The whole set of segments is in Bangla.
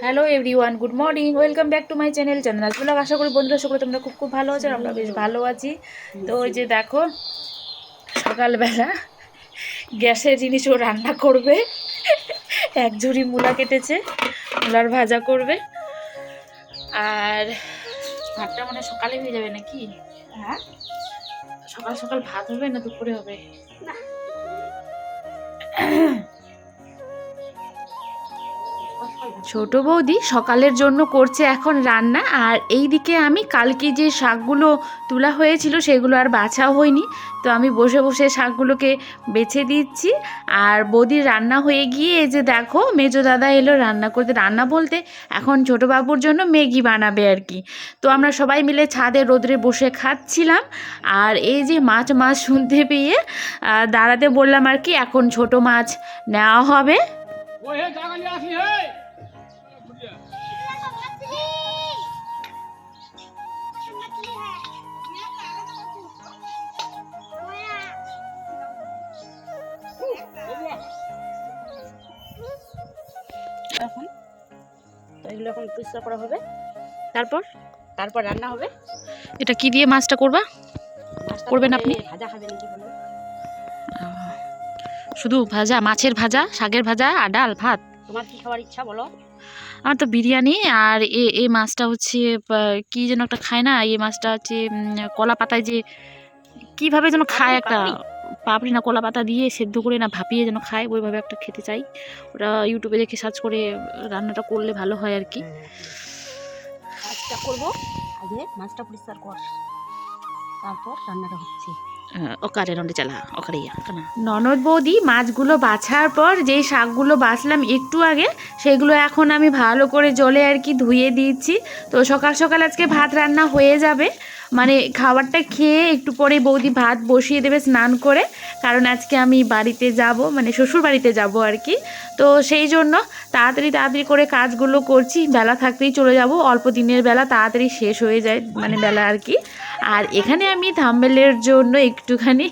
Hello everyone, good morning, welcome back to my channel Chandana's blog. আশা করি বন্ধুরা সকলে তোমরা খুব খুব ভালো আছো আর আমরা বেশ ভালো আছি। তো ওই যে দেখো সকালবেলা গ্যাসের জিনিস ও রান্না করবে। এক ঝুড়ি মূলা কেটেছে, মূলার ভাজা করবে। আর ভাতটা মানে সকালে হয়ে যাবে নাকি? হ্যাঁ, সকাল সকাল ভাত হবে না দুপুরে হবে? না, ছোট বৌদি সকালের জন্য করছে এখন রান্না। আর এই দিকে আমি কালকে যে শাকগুলো তোলা হয়েছিল সেগুলো আর বাছাও হয়নি, তো আমি বসে বসে শাকগুলোকে বেছে দিচ্ছি। আর বৌদির রান্না হয়ে গিয়ে এই যে দেখো মেজো দাদা এলো রান্না করতে। রান্না বলতে এখন ছোটো বাবুর জন্য ম্যাগি বানাবে আর কি। তো আমরা সবাই মিলে ছাদে রোদ্রে বসে খাচ্ছিলাম। আর এই যে মাছ মাছ শুনতে পেয়ে দাঁড়াতে বললাম আর কি। এখন ছোট মাছ নেওয়া হবে। এখন তো এগুলো এখন পরিষ্কার করা হবে, তারপর তারপর রান্না হবে। এটা কি দিয়ে মাছটা করবা? করবেন আপনি? ভাজা খাবেন নাকি বলুন? শুধু ভাজা, মাছের ভাজা, শাকের ভাজা আর ডাল ভাত। তোমার কি খাওয়ার ইচ্ছা বলো? আমার তো বিরিয়ানি। আর এই মাছটা হচ্ছে কি যেন একটা খায় না, এই মাছটা হচ্ছে কলা পাতায় যে কিভাবে যেন খায়, একটা পাপড়ি না কলা পাতা দিয়ে সেদ্ধ করে না ভাপিয়ে যেন খায়, ওইভাবে একটা খেতে চাই। ওটা ইউটিউবে দেখে সার্চ করে রান্নাটা করলে ভালো হয় আর কি। কাজটা করবো আগে, মাছটা পরিষ্কার কর, তারপর রান্নাটা হচ্ছে। ওকারে নন্ডে চালা ওকারিয়া কানা। ননদ বৌদি মাছগুলো বাছার পর যেই শাকগুলো বাছলাম একটু আগে, সেগুলো এখন আমি ভালো করে জলে আর কি ধুয়ে দিচ্ছি। তো সকাল সকাল আজকে ভাত রান্না হয়ে যাবে, মানে খাবারটা খেয়ে একটু পরে বৌদি ভাত বসিয়ে দেবে স্নান করে। কারণ আজকে আমি বাড়িতে যাব, মানে শ্বশুর বাড়িতে যাব আর কি। তো সেই জন্য তাড়াতাড়ি করে কাজগুলো করছি। বেলা থাকতেই চলে যাব, অল্প দিনের বেলা তাড়াতাড়ি শেষ হয়ে যায়, মানে বেলা আর কি। আর এখানে আমি থাম্বনেলের জন্য একটুখানি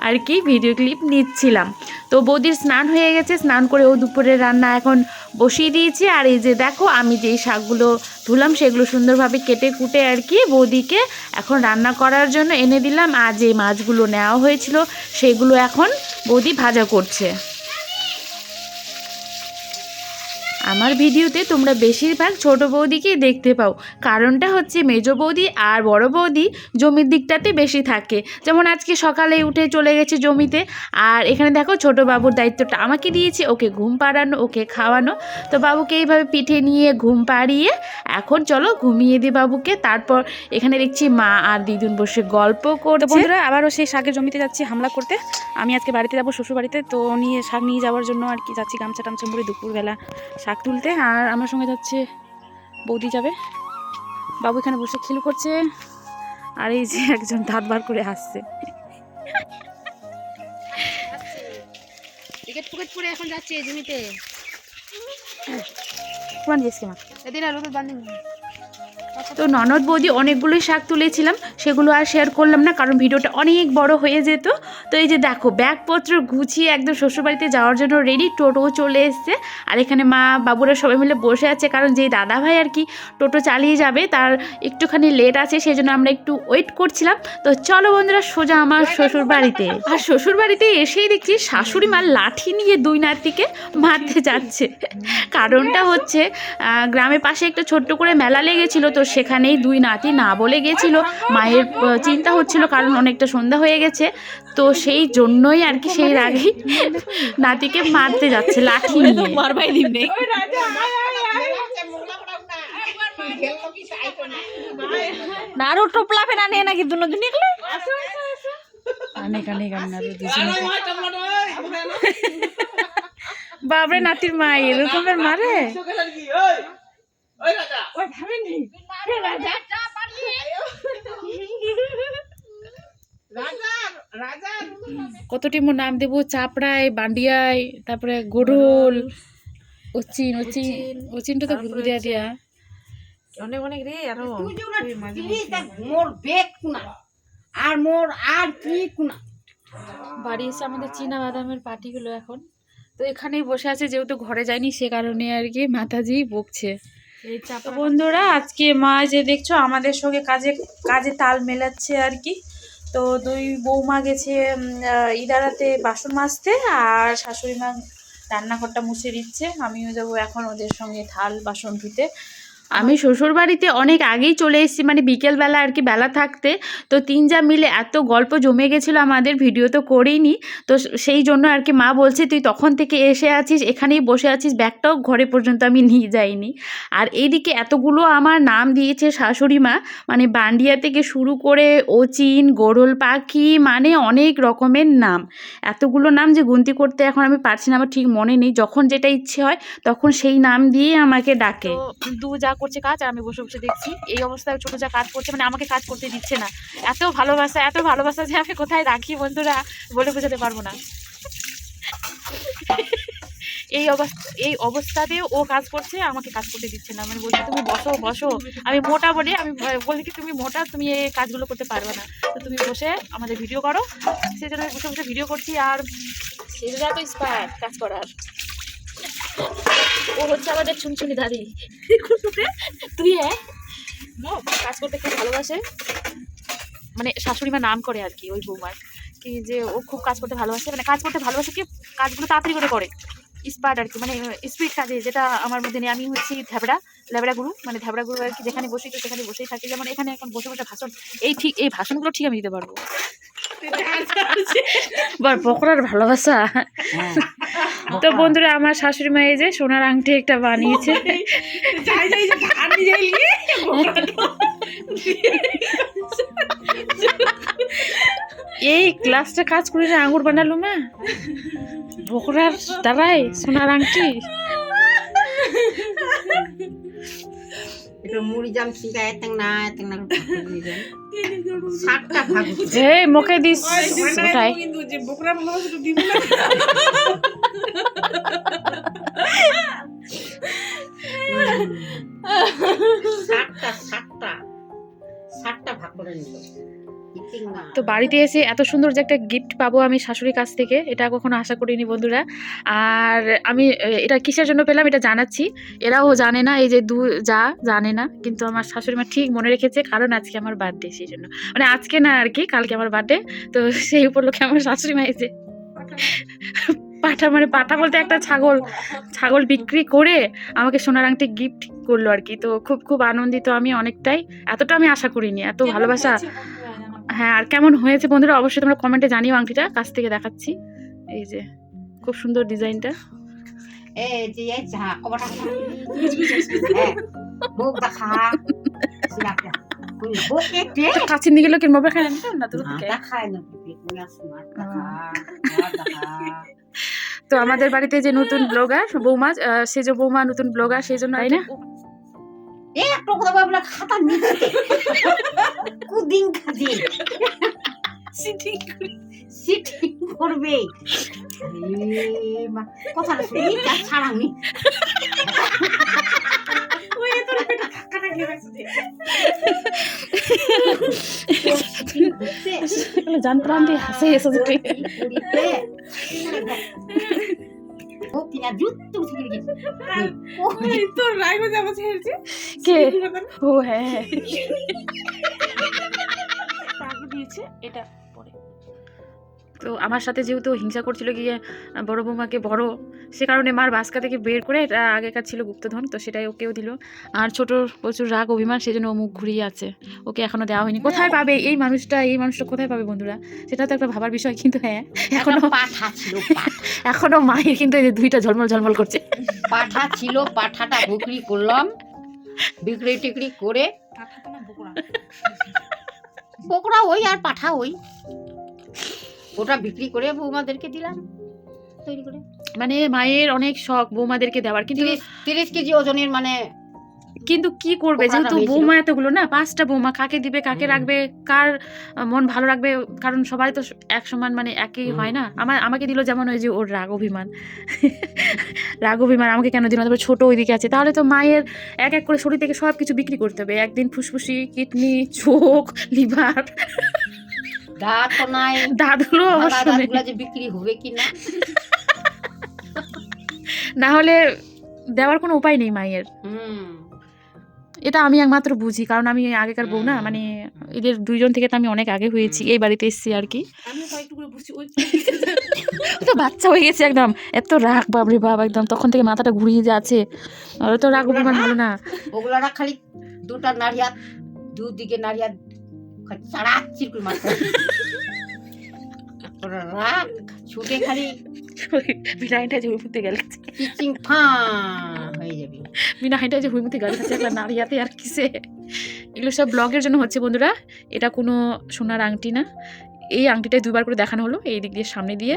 আর কি ভিডিও ক্লিপ নিচ্ছিলাম। তো বৌদির স্নান হয়ে গেছে, স্নান করে ও দুপুরের রান্না এখন বসিয়ে দিয়েছি। আর এই যে দেখো আমি যেই শাকগুলো ধুলাম সেগুলো সুন্দরভাবে কেটে কুটে আর কি বৌদিকে এখন রান্না করার জন্য এনে দিলাম। আর যে মাছগুলো নেওয়া হয়েছিল সেগুলো এখন বৌদি ভাজা করছে। আমার ভিডিওতে তোমরা বেশিরভাগ ছোট বৌদিকেই দেখতে পাও, কারণটা হচ্ছে মেজো বৌদি আর বড় বৌদি জমির দিকটাতে বেশি থাকে। যেমন আজকে সকালে উঠে চলে গেছে জমিতে, আর এখানে দেখো ছোট বাবুর দায়িত্বটা আমাকে দিয়েছে, ওকে ঘুম পাড়ানো, ওকে খাওয়ানো। তো বাবুকে এইভাবে পিঠে নিয়ে ঘুম পাড়িয়ে এখন চলো ঘুমিয়ে দিই বাবুকে। তারপর এখানে দেখছি মা আর দিদুন বসে গল্প করছে। বন্ধুরা আবারও সেই শাকের জমিতে যাচ্ছি হামলা করতে। আমি আজকে বাড়িতে যাবো শ্বশুর বাড়িতে, তো নিয়ে শাক নিয়ে যাওয়ার জন্য আর কি যাচ্ছি। গামছা টামছা মুড়ে দুপুরবেলা শাক তুলতে। আর আমার সঙ্গে যাচ্ছে বৌদি যাবে। বাবু এখানে বসে খিল করছে, আর এই যে একজন দাঁত বার করে হাসছে। এখন যাচ্ছে জমিতে। তো ননদ বৌদি অনেকগুলোই শাক তুলেছিলাম, সেগুলো আর শেয়ার করলাম না কারণ ভিডিওটা অনেক বড় হয়ে যেত। তো এই যে দেখো ব্যাগপত্র গুছিয়ে একদম শ্বশুরবাড়িতে যাওয়ার জন্য রেডি, টোটো চলে এসছে। আর এখানে মা বাবুরা সবাই মিলে বসে আছে, কারণ যেই দাদা ভাই আর কি টোটো চালিয়ে যাবে তার একটুখানি লেট আছে, সেই জন্য আমরা একটু ওয়েট করছিলাম। তো চলো বন্ধুরা সোজা আমার শ্বশুর বাড়িতে। আর শ্বশুর বাড়িতে এসেই দেখছি শাশুড়ি মা লাঠি নিয়ে দুই নাতিকে মারতে যাচ্ছে। কারণটা হচ্ছে গ্রামের পাশে একটা ছোট্ট করে মেলা লেগেছিল, তো সেখানেই দুই নাতি না বলে গেছিল। মায়ের চিন্তা হচ্ছিল কারণ অনেকটা সন্ধ্যা হয়ে গেছে, তো সেই জন্যই আর কি সেই রাগেই নাতিকে মারতে যাচ্ছে লাঠি নিয়ে। মারবাই দিবে না আরো টোপলা ফেনা নিয়ে নাকি দুনো দিন নিকলে অনেক অনেক আপনার বাবরে নাতির মা এরকমের মারে। কতটি মোর নাম দেবো, চাপড়ায়, বান্ডিয়ায়, তারপরে গোডল, অচিনটা তো ঘুরঘুরিয়া দিয়া অনেক অনেক রে। আরো মোর বেগ কুনা আর মোর আর কি কুনা বাড়ি এসে আমাদের চীনা বাদামের পাটিগুলো এখন তো এখানেই বসে আছে, যেহেতু ঘরে যায়নি সে কারণে আর কি মাতাজি বকছে। তো বন্ধুরা আজকে মা যে দেখছো আমাদের সঙ্গে কাজে কাজে তাল মেলাচ্ছে আর কি। তো দুই বৌমা গেছে ইদারাতে বাসন মাজতে, আর শাশুড়ি মা রান্নাঘরটা মুছে দিচ্ছে। আমিও যাবো এখন ওদের সঙ্গে থাল বাসন ধুতে। আমি শ্বশুর বাড়িতে অনেক আগেই চলে এসেছি, মানে বিকেলবেলা আর কি, বেলা থাকতে। তো তিন যা মিলে এত গল্প জমে গেছিলো আমাদের, ভিডিও তো করিনি। তো সেই জন্য আর কি মা বলছে তুই তখন থেকে এসে আছিস, এখানেই বসে আছিস, ব্যাগটাও ঘরে পর্যন্ত আমি নিয়ে যাইনি। আর এইদিকে এতগুলো আমার নাম দিয়েছে শাশুড়ি মা, মানে বান্ডিয়া থেকে শুরু করে অচিন, গোরল পাখি, মানে অনেক রকমের নাম। এতগুলো নাম যে গুনতি করতে এখন আমি পারছি না, আমার ঠিক মনে নেই। যখন যেটা ইচ্ছে হয় তখন সেই নাম দিয়ে আমাকে ডাকে। দু যা করছে কাজ, আর আমি বসে বসে দেখছি। এই অবস্থায় ছোট যা কাজ করছে, মানে আমাকে কাজ করতে দিচ্ছে না। এত ভালোবাসা যে আমি কোথায় রাখি বন্ধুরা বলে বোঝাতে পারবো না। এই অবস্থাতেও ও কাজ করছে, আমাকে কাজ করতে দিচ্ছে না। মানে বলছে তুমি বসো। আমি মোটা বলে আমি বলি কি তুমি মোটা, তুমি এই কাজগুলো করতে পারবে না, তো তুমি বসে আমাদের ভিডিও করো। সেই জন্য বসে বসে ভিডিও করছি। আর সেটা তো স্পার্ট কাজ করার। ও হচ্ছে আমাদের ছুনছুনি দাদি। তুই কাজ করতে খুব ভালোবাসে, মানে শাশুড়ি মা নাম করে আর কি ওই বৌমার, কি যে ও খুব কাজ করতে ভালোবাসে, মানে কাজ করতে ভালোবাসে কি কাজগুলো তাড়াতাড়ি করে স্পার্ট আর কি, মানে স্পিড কাজে, যেটা আমার মধ্যে নেই। আমি হচ্ছি ল্যাবড়া গুরু, মানে ধ্যাবড়া গুরু আর কি। যেখানে বসি তো সেখানে বসেই থাকি। যেমন এখানে এখন বসে বসে ভাষণ, এই ভাষণগুলো ঠিক আমি দিতে পারবো। পকড়ার ভালোবাসা। তো বন্ধুরা আমার শাশুড়ি মা এই যে সোনার আংটি একটা বানিয়েছে। এই ক্লাসটা কাজ করে আঙুর বানালো মা, বকরার দ্বারাই সোনার আংটি। মুখে দিস ওটাই। তো বাড়িতে এসে এত সুন্দর যে একটা গিফট পাবো আমি শাশুড়ির কাছ থেকে, এটা কখনো আশা করিনি বন্ধুরা। আর আমি এটা কিসের জন্য পেলাম এটা জানাচ্ছি, এরাও জানে না, এই যে দু যা জানে না, কিন্তু আমার শাশুড়ি মা ঠিক মনে রেখেছে, কারণ আজকে আমার বার্থডে, সেই জন্য। মানে আজকে না আর কি, কালকে আমার বার্থডে। তো সেই উপলক্ষে আমার শাশুড়ি মা এই যে পাঠা বলতে একটা ছাগল বিক্রি করে আমাকে সোনার আংটি গিফট করলো আর কি। তো খুব আনন্দিত আমি, অনেকটাই। এতটা আমি আশা করিনি, এত ভালোবাসা। হ্যাঁ, আর কেমন হয়েছে বন্ধুরা অবশ্যই তোমরা কমেন্টে জানিও। আংটিটা কাছ থেকে দেখাচ্ছি, এই যে খুব সুন্দর ডিজাইনটা। কাছে নিয়ে গেল কি মোবাইল খায় না তো। তো আমাদের বাড়িতে যে নতুন ব্লগার বৌমা, সে যে বৌমা নতুন ব্লগার, সেই জন্য তাই না করবে কথা জান প্রাণ দিয়ে হাসে এসে এটা পরে। তো আমার সাথে যেহেতু হিংসা করছিল গিয়ে বড় বৌমাকে বড়, সে কারণে মার বাসকা থেকে বের করে, এটা আগেকার ছিল গুপ্তধন, তো সেটাই ওকেও দিল। আর ছোটোর প্রচুর রাগ অভিমান, সেই জন্য ও মুখ ঘুরিয়ে আছে, ওকে এখনো দেওয়া হয়নি। কোথায় পাবে এই মানুষটা কোথায় পাবে বন্ধুরা, সেটা তো একটা ভাবার বিষয়। কিন্তু হ্যাঁ, এখনো মায়ের কিন্তু এই যে দুইটা ঝলমল করছে। পাঠা ছিল, পাঠাটা বিক্রি করলাম, বিক্রি টিক্রি করে বকরা ওই আর পাঠা ওই, ওটা বিক্রি করে বৌমাদেরকে দিলাম তৈরি করে। মানে মায়ের অনেক শখ বৌমাদেরকে দেওয়ার, কিন্তু 30 কেজি ওজনের, মানে কিন্তু কি করবে, যেহেতু বৌমা এতগুলো না, 5টা বৌমা, কাকে দিবে, কাকে রাখবে, কার মন ভালো রাখবে, কারণ সবাই তো এক সমান, মানে একই হয় না। আমাকে দিল যেমন ওই যে ওর রাগ অভিমান আমাকে কেন দিল, তারপরে ছোট ওইদিকে আছে, তাহলে তো মায়ের এক এক করে শরীর থেকে সব কিছু বিক্রি করতে হবে। একদিন ফুসফুসি, কিডনি, চোখ, লিভার, দাঁত নাই, দাঁতগুলো অবশ্যই বিক্রি হবে কিনা না হলে দেওয়ার কোনো উপায় নেই মায়ের। এটা আমি একমাত্র বুঝি, কারণ আমি আগেকার বউ না, মানে এদের দুইজন থেকে তো আমি অনেক আগে হয়েছি, এই বাড়িতে এসেছি আর কি। আমি কয়েকটু করে বুঝছি ওই তো বাচ্চা হয়ে গেছে একদম, এত রাগ বাবরে বাপ, একদম তখন থেকে মাথাটা ঘুরিয়ে যাচ্ছে। আর তো রাগ অভিমান ভালো না। ওগুলারা খালি দুটা নারিয়াত, দুদিকে নারিয়াত চাড়াক চিরকুল মারতে ওরা রাগ ছুটে খালি বিনাইটা যে হুইমুতে গেল, চিচিং ফা হয়ে যাবে। বিনাইটা যে হুইমুতে গাড়ি খাচ্ছে একবার নারিয়াতে আর কিসে। এগুলো সব ব্লগের জন্য হচ্ছে বন্ধুরা, এটা কোনো সোনার আংটি না। এই আংটিটাই দুবার করে দেখানো হলো, এই দিক দিয়ে সামনে দিয়ে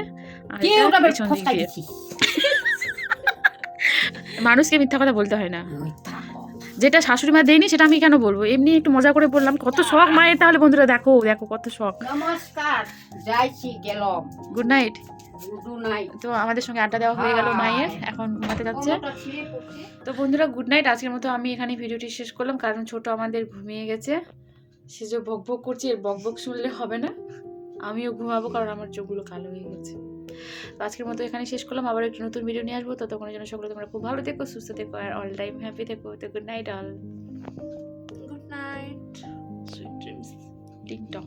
আর কে এটা ওটা পেছন দিক ফসকাই দিয়ে। দিছিস? মানুষকে মিথ্যা কথা বলতে হয় না, মিথ্যা কথা। যেটা শাশুড়ি মা দেয়নি সেটা আমি কেন বলবো, এমনি একটু মজা করে বললাম। কত শখ মায়ের তাহলে বন্ধুরা, দেখো দেখো কত শখ। নমস্কার, যাইছি গেলাম, গুড নাইট। গুডু নাই। তো আমাদের সঙ্গে আড্ডা দেওয়া হয়ে গেল মায়ের, এখন ঘুমাতে যাচ্ছে। কোনটা ছিঁড়ে পড়ছে? তো বন্ধুরা গুড নাইট, আজকের মতো আমি এখানে ভিডিওটি শেষ করলাম, কারণ ছোট আমাদের ঘুমিয়ে গেছে। সে যে বক বক করছে, এর বক বক শুনলে হবে না, আমিও ঘুমাবো কারণ আমার চোখগুলো কালো হয়ে গেছে। তো আজকের মতো এখানে শেষ করলাম, আবার একটা নতুন ভিডিও নিয়ে আসবো। ততক্ষণের জন্য সকলে তোমরা খুব ভালো থেকো, সুস্থ থেকো আর অল টাইম হ্যাপি থেকো। তো good night all, good night, sweet dreams, টিং টং।